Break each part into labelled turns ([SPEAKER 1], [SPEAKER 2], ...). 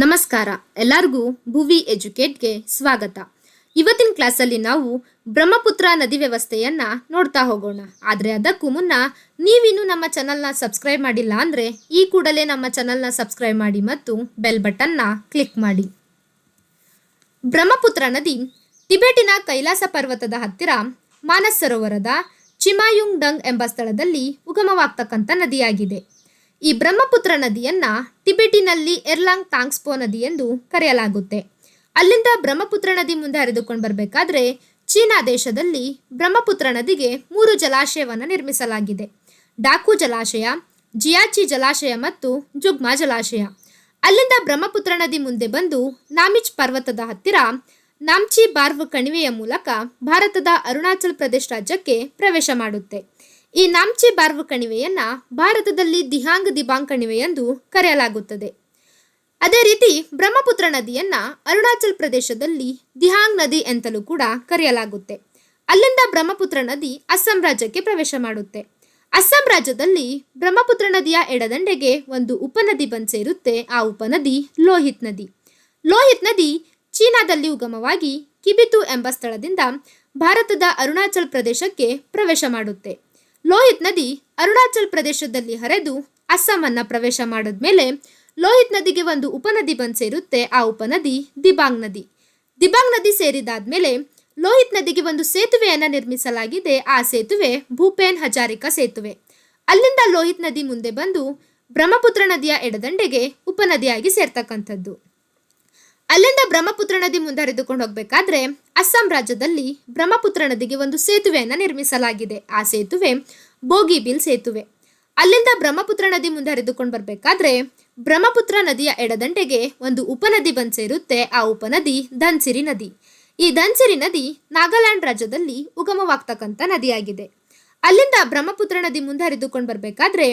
[SPEAKER 1] ನಮಸ್ಕಾರ. ಎಲ್ಲರಿಗೂ ಭುವಿ ಎಜುಕೇಟ್ಗೆ ಸ್ವಾಗತ. ಇವತ್ತಿನ ಕ್ಲಾಸಲ್ಲಿ ನಾವು ಬ್ರಹ್ಮಪುತ್ರ ನದಿ ವ್ಯವಸ್ಥೆಯನ್ನ ನೋಡ್ತಾ ಹೋಗೋಣ. ಆದರೆ ಅದಕ್ಕೂ ಮುನ್ನ ನೀವಿನ್ನೂ ನಮ್ಮ ಚಾನಲ್ನ ಸಬ್ಸ್ಕ್ರೈಬ್ ಮಾಡಿಲ್ಲ ಅಂದರೆ ಈ ಕೂಡಲೇ ನಮ್ಮ ಚಾನಲ್ನ ಸಬ್ಸ್ಕ್ರೈಬ್ ಮಾಡಿ ಮತ್ತು ಬೆಲ್ ಬಟನ್ನ ಕ್ಲಿಕ್ ಮಾಡಿ. ಬ್ರಹ್ಮಪುತ್ರ ನದಿ ಟಿಬೆಟಿನ ಕೈಲಾಸ ಪರ್ವತದ ಹತ್ತಿರ ಮಾನಸ್ ಸರೋವರದ ಚಿಮಾಯುಂಗ್ ಡಂಗ್ ಎಂಬ ಸ್ಥಳದಲ್ಲಿ ಉಗಮವಾಗ್ತಕ್ಕಂಥ ನದಿಯಾಗಿದೆ. ಈ ಬ್ರಹ್ಮಪುತ್ರ ನದಿಯನ್ನ ಟಿಬೆಟಿನಲ್ಲಿ ಎರ್ಲಾಂಗ್ ತಾಂಗ್ಸ್ಪೋ ನದಿ ಎಂದು ಕರೆಯಲಾಗುತ್ತೆ. ಅಲ್ಲಿಂದ ಬ್ರಹ್ಮಪುತ್ರ ನದಿ ಮುಂದೆ ಹರಿದುಕೊಂಡು ಬರಬೇಕಾದ್ರೆ ಚೀನಾ ದೇಶದಲ್ಲಿ ಬ್ರಹ್ಮಪುತ್ರ ನದಿಗೆ 3 ಜಲಾಶಯವನ್ನು ನಿರ್ಮಿಸಲಾಗಿದೆ. ಡಾಕು ಜಲಾಶಯ, ಜಿಯಾಚಿ ಜಲಾಶಯ ಮತ್ತು ಜುಗ್ಮಾ ಜಲಾಶಯ. ಅಲ್ಲಿಂದ ಬ್ರಹ್ಮಪುತ್ರ ನದಿ ಮುಂದೆ ಬಂದು ನಾಮಿಚ್ ಪರ್ವತದ ಹತ್ತಿರ ನಾಮ್ಚಿ ಬಾರ್ವ್ ಕಣಿವೆಯ ಮೂಲಕ ಭಾರತದ ಅರುಣಾಚಲ್ ಪ್ರದೇಶ ರಾಜ್ಯಕ್ಕೆ ಪ್ರವೇಶ ಮಾಡುತ್ತೆ. ಈ ನಾಮ್ಚಿ ಬಾರ್ವ್ ಕಣಿವೆಯನ್ನ ಭಾರತದಲ್ಲಿ ದಿಹಾಂಗ್ ದಿಬಾಂಗ್ ಕಣಿವೆ ಎಂದು ಕರೆಯಲಾಗುತ್ತದೆ. ಅದೇ ರೀತಿ ಬ್ರಹ್ಮಪುತ್ರ ನದಿಯನ್ನ ಅರುಣಾಚಲ್ ಪ್ರದೇಶದಲ್ಲಿ ದಿಹಾಂಗ್ ನದಿ ಎಂತಲೂ ಕೂಡ ಕರೆಯಲಾಗುತ್ತೆ. ಅಲ್ಲಿಂದ ಬ್ರಹ್ಮಪುತ್ರ ನದಿ ಅಸ್ಸಾಂ ರಾಜ್ಯಕ್ಕೆ ಪ್ರವೇಶ ಮಾಡುತ್ತೆ. ಅಸ್ಸಾಂ ರಾಜ್ಯದಲ್ಲಿ ಬ್ರಹ್ಮಪುತ್ರ ನದಿಯ ಎಡದಂಡೆಗೆ ಒಂದು ಉಪನದಿ ಬಂದು ಸೇರುತ್ತೆ. ಆ ಉಪನದಿ ಲೋಹಿತ್ ನದಿ. ಲೋಹಿತ್ ನದಿ ಚೀನಾದಲ್ಲಿ ಉಗಮವಾಗಿ ಕಿಬಿತು ಎಂಬ ಸ್ಥಳದಿಂದ ಭಾರತದ ಅರುಣಾಚಲ್ ಪ್ರದೇಶಕ್ಕೆ ಪ್ರವೇಶ ಮಾಡುತ್ತೆ. ಲೋಹಿತ್ ನದಿ ಅರುಣಾಚಲ್ ಪ್ರದೇಶದಲ್ಲಿ ಹರಿದು ಅಸ್ಸಾಮನ್ನ ಪ್ರವೇಶ ಮಾಡಿದ್ಮೇಲೆ ಲೋಹಿತ್ ನದಿಗೆ ಒಂದು ಉಪನದಿ ಬಂದು ಸೇರುತ್ತೆ. ಆ ಉಪನದಿ ದಿಬಾಂಗ್ ನದಿ. ದಿಬಾಂಗ್ ನದಿ ಸೇರಿದಾದ್ಮೇಲೆ ಲೋಹಿತ್ ನದಿಗೆ ಒಂದು ಸೇತುವೆಯನ್ನು ನಿರ್ಮಿಸಲಾಗಿದೆ. ಆ ಸೇತುವೆ ಭೂಪೇನ್ ಹಜಾರಿಕಾ ಸೇತುವೆ. ಅಲ್ಲಿಂದ ಲೋಹಿತ್ ನದಿ ಮುಂದೆ ಬಂದು ಬ್ರಹ್ಮಪುತ್ರ ನದಿಯ ಎಡದಂಡೆಗೆ ಉಪನದಿಯಾಗಿ ಸೇರ್ತಕ್ಕಂಥದ್ದು. ಅಲ್ಲಿಂದ ಬ್ರಹ್ಮಪುತ್ರ ನದಿ ಮುಂದೆ ಹರಿದುಕೊಂಡು ಹೋಗ್ಬೇಕಾದ್ರೆ ಅಸ್ಸಾಂ ರಾಜ್ಯದಲ್ಲಿ ಬ್ರಹ್ಮಪುತ್ರ ನದಿಗೆ ಒಂದು ಸೇತುವೆಯನ್ನು ನಿರ್ಮಿಸಲಾಗಿದೆ. ಆ ಸೇತುವೆ ಬೋಗಿಬಿಲ್ ಸೇತುವೆ. ಅಲ್ಲಿಂದ ಬ್ರಹ್ಮಪುತ್ರ ನದಿ ಮುಂದೆ ಹರಿದುಕೊಂಡು ಬರಬೇಕಾದ್ರೆ ಬ್ರಹ್ಮಪುತ್ರ ನದಿಯ ಎಡದಂಡೆಗೆ ಒಂದು ಉಪನದಿ ಬಂದು ಸೇರುತ್ತೆ. ಆ ಉಪನದಿ ಧನ್ಸಿರಿ ನದಿ. ಈ ಧನ್ಸಿರಿ ನದಿ ನಾಗಾಲ್ಯಾಂಡ್ ರಾಜ್ಯದಲ್ಲಿ ಉಗಮವಾಗ್ತಕ್ಕಂಥ ನದಿಯಾಗಿದೆ. ಅಲ್ಲಿಂದ ಬ್ರಹ್ಮಪುತ್ರ ನದಿ ಮುಂದೆ ಹರಿದುಕೊಂಡು ಬರಬೇಕಾದ್ರೆ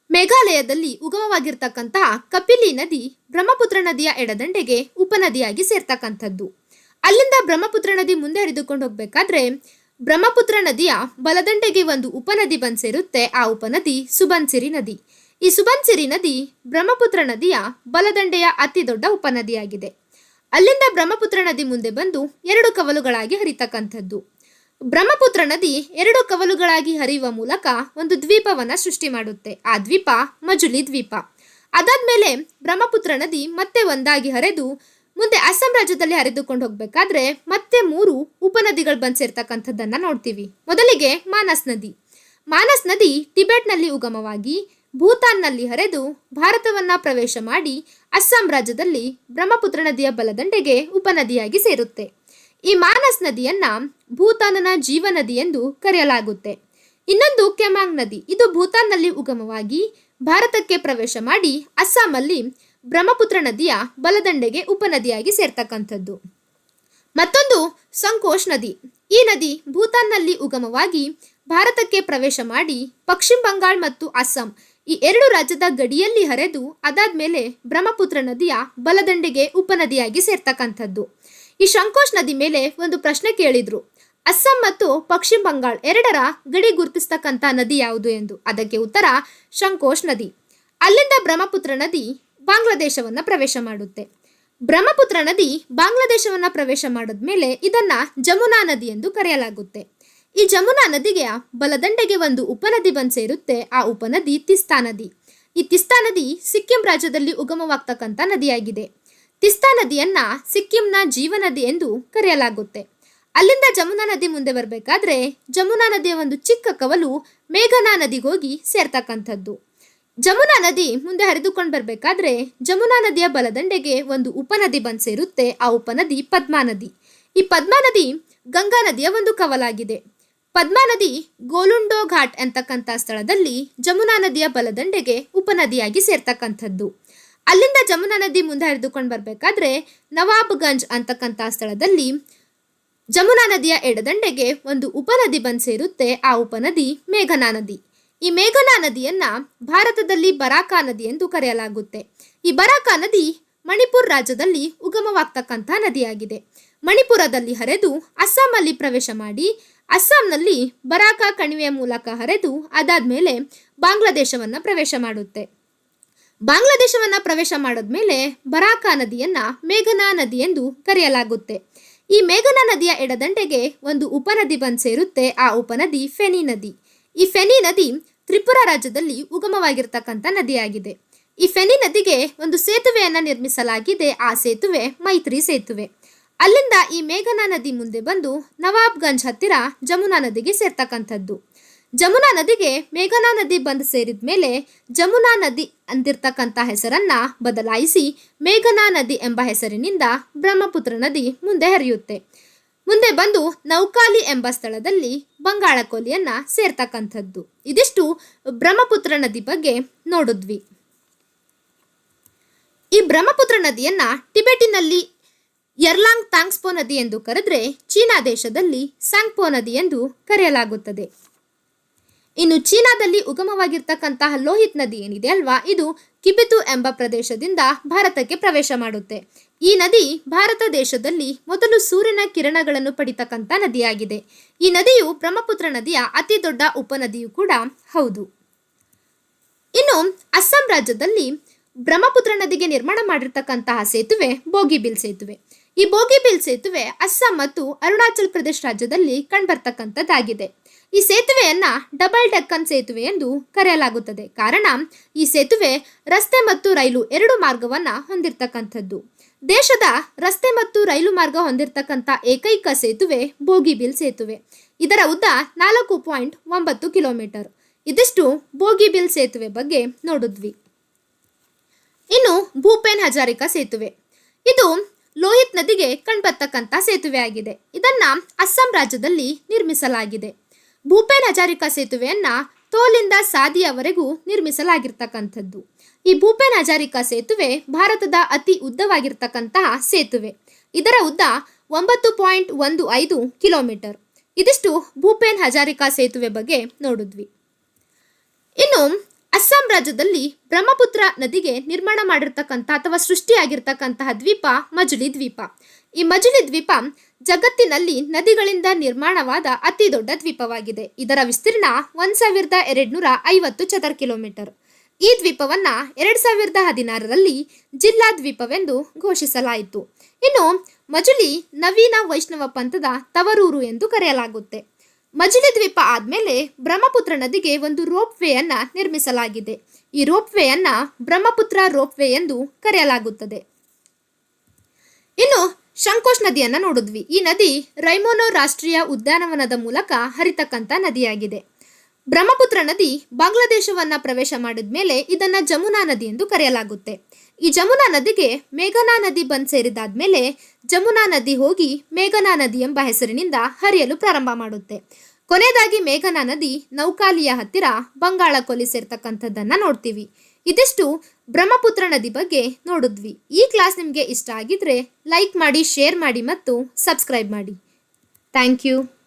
[SPEAKER 1] ಮೇಘಾಲಯದಲ್ಲಿ ಉಗಮವಾಗಿರ್ತಕ್ಕಂತಹ ಕಪಿಲಿ ನದಿ ಬ್ರಹ್ಮಪುತ್ರ ನದಿಯ ಎಡದಂಡೆಗೆ ಉಪನದಿಯಾಗಿ ಸೇರ್ತಕ್ಕಂಥದ್ದು. ಅಲ್ಲಿಂದ ಬ್ರಹ್ಮಪುತ್ರ ನದಿ ಮುಂದೆ ಹರಿದುಕೊಂಡು ಹೋಗ್ಬೇಕಾದ್ರೆ ಬ್ರಹ್ಮಪುತ್ರ ನದಿಯ ಬಲದಂಡೆಗೆ ಒಂದು ಉಪನದಿ ಬಂದು ಸೇರುತ್ತೆ. ಆ ಉಪನದಿ ಸುಬನ್ಸಿರಿ ನದಿ. ಈ ಸುಬನ್ಸಿರಿ ನದಿ ಬ್ರಹ್ಮಪುತ್ರ ನದಿಯ ಬಲದಂಡೆಯ ಅತಿ ದೊಡ್ಡ ಉಪನದಿಯಾಗಿದೆ. ಅಲ್ಲಿಂದ ಬ್ರಹ್ಮಪುತ್ರ ನದಿ ಮುಂದೆ ಬಂದು 2 ಕವಲುಗಳಾಗಿ ಹರಿತಕ್ಕಂಥದ್ದು. ಬ್ರಹ್ಮಪುತ್ರ ನದಿ 2 ಕವಲುಗಳಾಗಿ ಹರಿಯುವ ಮೂಲಕ ಒಂದು ದ್ವೀಪವನ್ನು ಸೃಷ್ಟಿ ಮಾಡುತ್ತೆ. ಆ ದ್ವೀಪ ಮಜುಲಿ ದ್ವೀಪ. ಅದಾದ್ಮೇಲೆ ಬ್ರಹ್ಮಪುತ್ರ ನದಿ ಮತ್ತೆ ಒಂದಾಗಿ ಹರಿದು ಮುಂದೆ ಅಸ್ಸಾಂ ರಾಜ್ಯದಲ್ಲಿ ಹರಿದುಕೊಂಡು ಹೋಗ್ಬೇಕಾದ್ರೆ ಮತ್ತೆ 3 ಉಪನದಿಗಳು ಬಂದು ಸೇರ್ತಕ್ಕಂಥದ್ದನ್ನ ನೋಡ್ತೀವಿ. ಮೊದಲಿಗೆ ಮಾನಸ್ ನದಿ. ಮಾನಸ್ ನದಿ ಟಿಬೆಟ್ನಲ್ಲಿ ಉಗಮವಾಗಿ ಭೂತಾನ್ನಲ್ಲಿ ಹರಿದು ಭಾರತವನ್ನ ಪ್ರವೇಶ ಮಾಡಿ ಅಸ್ಸಾಂ ರಾಜ್ಯದಲ್ಲಿ ಬ್ರಹ್ಮಪುತ್ರ ನದಿಯ ಬಲದಂಡೆಗೆ ಉಪನದಿಯಾಗಿ ಸೇರುತ್ತೆ. ಈ ಮಾನಸ್ ನದಿಯನ್ನ ಭೂತಾನನ ಜೀವ ನದಿ ಎಂದು ಕರೆಯಲಾಗುತ್ತೆ. ಇನ್ನೊಂದು ಕೆಮಾಂಗ್ ನದಿ. ಇದು ಭೂತಾನ್ನಲ್ಲಿ ಉಗಮವಾಗಿ ಭಾರತಕ್ಕೆ ಪ್ರವೇಶ ಮಾಡಿ ಅಸ್ಸಾಮಲ್ಲಿ ಬ್ರಹ್ಮಪುತ್ರ ನದಿಯ ಬಲದಂಡೆಗೆ ಉಪನದಿಯಾಗಿ ಸೇರ್ತಕ್ಕಂಥದ್ದು. ಮತ್ತೊಂದು ಸಂಕೋಶ್ ನದಿ. ಈ ನದಿ ಭೂತಾನ್ನಲ್ಲಿ ಉಗಮವಾಗಿ ಭಾರತಕ್ಕೆ ಪ್ರವೇಶ ಮಾಡಿ ಪಶ್ಚಿಮ ಬಂಗಾಳ ಮತ್ತು ಅಸ್ಸಾಂ ಈ 2 ರಾಜ್ಯದ ಗಡಿಯಲ್ಲಿ ಹರಿದು ಅದಾದ್ಮೇಲೆ ಬ್ರಹ್ಮಪುತ್ರ ನದಿಯ ಬಲದಂಡೆಗೆ ಉಪನದಿಯಾಗಿ ಸೇರ್ತಕ್ಕಂಥದ್ದು. ಈ ಸಂಕೋಶ್ ನದಿ ಮೇಲೆ ಒಂದು ಪ್ರಶ್ನೆ ಕೇಳಿದ್ರು, ಅಸ್ಸಾಂ ಮತ್ತು ಪಶ್ಚಿಮ ಬಂಗಾಳ 2ರ ಗಡಿ ಗುರುತಿಸ್ತಕ್ಕಂಥ ನದಿ ಯಾವುದು ಎಂದು. ಅದಕ್ಕೆ ಉತ್ತರ ಸಂಕೋಶ್ ನದಿ. ಅಲ್ಲಿಂದ ಬ್ರಹ್ಮಪುತ್ರ ನದಿ ಬಾಂಗ್ಲಾದೇಶವನ್ನ ಪ್ರವೇಶ ಮಾಡುತ್ತೆ. ಬ್ರಹ್ಮಪುತ್ರ ನದಿ ಬಾಂಗ್ಲಾದೇಶವನ್ನ ಪ್ರವೇಶ ಮಾಡಿದ್ಮೇಲೆ ಇದನ್ನ ಜಮುನಾ ನದಿ ಎಂದು ಕರೆಯಲಾಗುತ್ತೆ. ಈ ಜಮುನಾ ನದಿಗೆ ಬಲದಂಡೆಗೆ ಒಂದು ಉಪನದಿ ಬಂದು ಸೇರುತ್ತೆ. ಆ ಉಪನದಿ ತಿಸ್ತಾ ನದಿ. ಈ ತಿಸ್ತಾ ನದಿ ಸಿಕ್ಕಿಂ ರಾಜ್ಯದಲ್ಲಿ ಉಗಮವಾಗ್ತಕ್ಕಂಥ ನದಿಯಾಗಿದೆ. ತಿಸ್ತಾ ನದಿಯನ್ನ ಸಿಕ್ಕಿಂನ ಜೀವ ನದಿ ಎಂದು ಕರೆಯಲಾಗುತ್ತೆ. ಅಲ್ಲಿಂದ ಜಮುನಾ ನದಿ ಮುಂದೆ ಬರಬೇಕಾದ್ರೆ ಜಮುನಾ ನದಿಯ ಒಂದು ಚಿಕ್ಕ ಕವಲು ಮೇಘನಾ ನದಿಗೆ ಹೋಗಿ ಸೇರ್ತಕ್ಕಂಥದ್ದು. ಜಮುನಾ ನದಿ ಮುಂದೆ ಹರಿದುಕೊಂಡು ಬರಬೇಕಾದ್ರೆ ಜಮುನಾ ನದಿಯ ಬಲದಂಡೆಗೆ ಒಂದು ಉಪನದಿ ಬಂದು ಸೇರುತ್ತೆ. ಆ ಉಪನದಿ ಪದ್ಮಾ ನದಿ. ಈ ಪದ್ಮಾ ನದಿ ಗಂಗಾ ನದಿಯ ಒಂದು ಕವಲಾಗಿದೆ. ಪದ್ಮಾ ನದಿ ಗೋಲುಂಡೋ ಘಾಟ್ ಎಂತಕ್ಕಂಥ ಸ್ಥಳದಲ್ಲಿ ಜಮುನಾ ನದಿಯ ಬಲದಂಡೆಗೆ ಉಪನದಿಯಾಗಿ ಸೇರ್ತಕ್ಕಂಥದ್ದು. ಅಲ್ಲಿಂದ ಜಮುನಾ ನದಿ ಮುಂದೆ ಹರಿದುಕೊಂಡು ಬರಬೇಕಾದ್ರೆ ನವಾಬ್ಗಂಜ್ ಅಂತಕ್ಕಂಥ ಸ್ಥಳದಲ್ಲಿ ಜಮುನಾ ನದಿಯ ಎಡದಂಡೆಗೆ ಒಂದು ಉಪನದಿ ಬಂದು ಸೇರುತ್ತೆ. ಆ ಉಪನದಿ ಮೇಘನಾ ನದಿ. ಈ ಮೇಘನಾ ನದಿಯನ್ನ ಭಾರತದಲ್ಲಿ ಬರಾಕಾ ನದಿ ಎಂದು ಕರೆಯಲಾಗುತ್ತೆ. ಈ ಬರಾಕಾ ನದಿ ಮಣಿಪುರ ರಾಜ್ಯದಲ್ಲಿ ಉಗಮವಾಗ್ತಕ್ಕಂಥ ನದಿಯಾಗಿದೆ. ಮಣಿಪುರದಲ್ಲಿ ಹರಿದು ಅಸ್ಸಾಮಲ್ಲಿ ಪ್ರವೇಶ ಮಾಡಿ ಅಸ್ಸಾಂನಲ್ಲಿ ಬರಾಕಾ ಕಣಿವೆಯ ಮೂಲಕ ಹರಿದು ಅದಾದ್ಮೇಲೆ ಬಾಂಗ್ಲಾದೇಶವನ್ನ ಪ್ರವೇಶ ಮಾಡುತ್ತೆ. ಬಾಂಗ್ಲಾದೇಶವನ್ನ ಪ್ರವೇಶ ಮಾಡಿದ್ಮೇಲೆ ಬರಾಕಾ ನದಿಯನ್ನ ಮೇಘನಾ ನದಿ ಎಂದು ಕರೆಯಲಾಗುತ್ತೆ. ಈ ಮೇಘನಾ ನದಿಯ ಎಡದಂಡೆಗೆ ಒಂದು ಉಪನದಿ ಬಂದು ಸೇರುತ್ತೆ. ಆ ಉಪನದಿ ಫೆನಿ ನದಿ. ಈ ಫೆನಿ ನದಿ ತ್ರಿಪುರ ರಾಜ್ಯದಲ್ಲಿ ಉಗಮವಾಗಿರ್ತಕ್ಕಂಥ ನದಿಯಾಗಿದೆ. ಈ ಫೆನಿ ನದಿಗೆ ಒಂದು ಸೇತುವೆಯನ್ನ ನಿರ್ಮಿಸಲಾಗಿದೆ. ಆ ಸೇತುವೆ ಮೈತ್ರಿ ಸೇತುವೆ. ಅಲ್ಲಿಂದ ಈ ಮೇಘನಾ ನದಿ ಮುಂದೆ ಬಂದು ನವಾಬ್ಗಂಜ್ ಹತ್ತಿರ ಜಮುನಾ ನದಿಗೆ ಸೇರ್ತಕ್ಕಂಥದ್ದು. ಜಮುನಾ ನದಿಗೆ ಮೇಘನಾ ನದಿ ಬಂದು ಸೇರಿದ ಮೇಲೆ ಜಮುನಾ ನದಿ ಅಂದಿರ್ತಕ್ಕಂಥ ಹೆಸರನ್ನ ಬದಲಾಯಿಸಿ ಮೇಘನಾ ನದಿ ಎಂಬ ಹೆಸರಿನಿಂದ ಬ್ರಹ್ಮಪುತ್ರ ನದಿ ಮುಂದೆ ಹರಿಯುತ್ತೆ. ಮುಂದೆ ಬಂದು ನೌಕಾಲಿ ಎಂಬ ಸ್ಥಳದಲ್ಲಿ ಬಂಗಾಳ ಕೊಲ್ಲಿಯನ್ನ ಸೇರ್ತಕ್ಕಂಥದ್ದು. ಇದಿಷ್ಟು ಬ್ರಹ್ಮಪುತ್ರ ನದಿ ಬಗ್ಗೆ ನೋಡಿದ್ವಿ. ಈ ಬ್ರಹ್ಮಪುತ್ರ ನದಿಯನ್ನ ಟಿಬೆಟಿನಲ್ಲಿ ಯರ್ಲಾಂಗ್ ತಾಂಗ್ಸ್ಪೋ ನದಿ ಎಂದು ಕರೆದ್ರೆ ಚೀನಾ ದೇಶದಲ್ಲಿ ಸಾಂಗ್ಪೋ ನದಿ ಎಂದು ಕರೆಯಲಾಗುತ್ತದೆ. ಇನ್ನು ಚೀನಾದಲ್ಲಿ ಉಗಮವಾಗಿರ್ತಕ್ಕಂತಹ ಲೋಹಿತ್ ನದಿ ಏನಿದೆ ಅಲ್ವಾ, ಇದು ಕಿಬಿತು ಎಂಬ ಪ್ರದೇಶದಿಂದ ಭಾರತಕ್ಕೆ ಪ್ರವೇಶ ಮಾಡುತ್ತೆ. ಈ ನದಿ ಭಾರತ ದೇಶದಲ್ಲಿ ಮೊದಲು ಸೂರ್ಯನ ಕಿರಣಗಳನ್ನು ಪಡಿತಕ್ಕಂಥ ನದಿಯಾಗಿದೆ. ಈ ನದಿಯು ಬ್ರಹ್ಮಪುತ್ರ ನದಿಯ ಅತಿ ದೊಡ್ಡ ಉಪನದಿಯೂ ಕೂಡ ಹೌದು. ಇನ್ನು ಅಸ್ಸಾಂ ರಾಜ್ಯದಲ್ಲಿ ಬ್ರಹ್ಮಪುತ್ರ ನದಿಗೆ ನಿರ್ಮಾಣ ಮಾಡಿರ್ತಕ್ಕಂತಹ ಸೇತುವೆ ಬೋಗಿಬಿಲ್ ಸೇತುವೆ. ಈ ಬೋಗಿಬಿಲ್ ಸೇತುವೆ ಅಸ್ಸಾಂ ಮತ್ತು ಅರುಣಾಚಲ್ ಪ್ರದೇಶ ರಾಜ್ಯದಲ್ಲಿ ಕಂಡುಬರ್ತಕ್ಕಂಥದ್ದಾಗಿದೆ. ಈ ಸೇತುವೆಯನ್ನ ಡಬಲ್ ಡೆಕ್ಕನ್ ಸೇತುವೆ ಎಂದು ಕರೆಯಲಾಗುತ್ತದೆ. ಕಾರಣ ಈ ಸೇತುವೆ ರಸ್ತೆ ಮತ್ತು ರೈಲು ಎರಡು ಮಾರ್ಗವನ್ನ ಹೊಂದಿರತಕ್ಕಂಥದ್ದು. ದೇಶದ ರಸ್ತೆ ಮತ್ತು ರೈಲು ಮಾರ್ಗ ಹೊಂದಿರತಕ್ಕಂಥ ಏಕೈಕ ಸೇತುವೆ ಬೋಗಿಬಿಲ್ ಸೇತುವೆ. ಇದರ ಉದ್ದ 4.9 ಕಿಲೋಮೀಟರ್. ಇದಿಷ್ಟು ಬೋಗಿಬಿಲ್ ಸೇತುವೆ ಬಗ್ಗೆ ನೋಡಿದ್ವಿ. ಇನ್ನು ಭೂಪೇನ್ ಹಜಾರಿಕಾ ಸೇತುವೆ. ಇದು ಲೋಹಿತ್ ನದಿಗೆ ಕಂಡುಬರ್ತಕ್ಕಂಥ ಸೇತುವೆ ಆಗಿದೆ. ಇದನ್ನ ಅಸ್ಸಾಂ ರಾಜ್ಯದಲ್ಲಿ ನಿರ್ಮಿಸಲಾಗಿದೆ. ಭೂಪೇನ್ ಹಜಾರಿಕಾ ಸೇತುವೆಯನ್ನ ತೋಲಿಂದ ಸಾದಿಯವರೆಗೂ ನಿರ್ಮಿಸಲಾಗಿರ್ತಕ್ಕಂಥದ್ದು. ಈ ಭೂಪೇನ್ ಹಜಾರಿಕಾ ಸೇತುವೆ ಭಾರತದ ಅತಿ ಉದ್ದವಾಗಿರ್ತಕ್ಕಂತಹ ಸೇತುವೆ. ಇದರ ಉದ್ದ 9.15 ಕಿಲೋಮೀಟರ್. ಇದಿಷ್ಟು ಭೂಪೇನ್ ಹಜಾರಿಕಾ ಸೇತುವೆ ಬಗ್ಗೆ ನೋಡಿದ್ವಿ. ಇನ್ನು ಅಸ್ಸಾಂ ರಾಜ್ಯದಲ್ಲಿ ಬ್ರಹ್ಮಪುತ್ರ ನದಿಗೆ ನಿರ್ಮಾಣ ಮಾಡಿರ್ತಕ್ಕಂಥ ಅಥವಾ ಸೃಷ್ಟಿಯಾಗಿರ್ತಕ್ಕಂತಹ ದ್ವೀಪ ಮಜುಲಿ ದ್ವೀಪ. ಈ ಮಜುಲಿ ದ್ವೀಪ ಜಗತ್ತಿನಲ್ಲಿ ನದಿಗಳಿಂದ ನಿರ್ಮಾಣವಾದ ಅತಿ ದೊಡ್ಡ ದ್ವೀಪವಾಗಿದೆ. ಇದರ ವಿಸ್ತೀರ್ಣ 1250 ಚದರ ಕಿಲೋಮೀಟರ್. ಈ ದ್ವೀಪವನ್ನ 2016ರಲ್ಲಿ ಜಿಲ್ಲಾ ದ್ವೀಪವೆಂದು ಘೋಷಿಸಲಾಯಿತು. ಇನ್ನು ಮಜುಲಿ ನವೀನ ವೈಷ್ಣವ ಪಂಥದ ತವರೂರು ಎಂದು ಕರೆಯಲಾಗುತ್ತೆ. ಮಜುಲಿ ದ್ವೀಪ ಆದ್ಮೇಲೆ ಬ್ರಹ್ಮಪುತ್ರ ನದಿಗೆ ಒಂದು ರೋಪ್ ವೇಯನ್ನ ನಿರ್ಮಿಸಲಾಗಿದೆ. ಈ ರೋಪ್ ವೇಯನ್ನ ಬ್ರಹ್ಮಪುತ್ರ ರೋಪ್ ವೇ ಎಂದು ಕರೆಯಲಾಗುತ್ತದೆ. ಇನ್ನು ಶಂಕೋಶ್ ನದಿಯನ್ನ ನೋಡಿದ್ವಿ. ಈ ನದಿ ರೈಮೋನೋ ರಾಷ್ಟ್ರೀಯ ಉದ್ಯಾನವನದ ಮೂಲಕ ಹರಿತಕ್ಕಂಥ ನದಿಯಾಗಿದೆ. ಬ್ರಹ್ಮಪುತ್ರ ನದಿ ಬಾಂಗ್ಲಾದೇಶವನ್ನ ಪ್ರವೇಶ ಮಾಡಿದ ಮೇಲೆ ಇದನ್ನ ಜಮುನಾ ನದಿ ಎಂದು ಕರೆಯಲಾಗುತ್ತೆ. ಈ ಜಮುನಾ ನದಿಗೆ ಮೇಘನಾ ನದಿ ಬಂದು ಸೇರಿದಾದ್ಮೇಲೆ ಜಮುನಾ ನದಿ ಹೋಗಿ ಮೇಘನಾ ನದಿ ಎಂಬ ಹೆಸರಿನಿಂದ ಹರಿಯಲು ಪ್ರಾರಂಭ ಮಾಡುತ್ತೆ. ಕೊನೆಯದಾಗಿ ಮೇಘನಾ ನದಿ ನೌಕಾಲಿಯ ಹತ್ತಿರ ಬಂಗಾಳ ಕೊಲ್ಲಿ ಸೇರ್ತಕ್ಕಂಥದ್ದನ್ನ ನೋಡ್ತೀವಿ. ಇದಿಷ್ಟು ಬ್ರಹ್ಮಪುತ್ರ ನದಿ ಬಗ್ಗೆ ನೋಡಿದ್ವಿ. ಈ ಕ್ಲಾಸ್ ನಿಮಗೆ ಇಷ್ಟ ಆಗಿದ್ರೆ ಲೈಕ್ ಮಾಡಿ, ಶೇರ್ ಮಾಡಿ ಮತ್ತು ಸಬ್ಸ್ಕ್ರೈಬ್ ಮಾಡಿ. Thank you.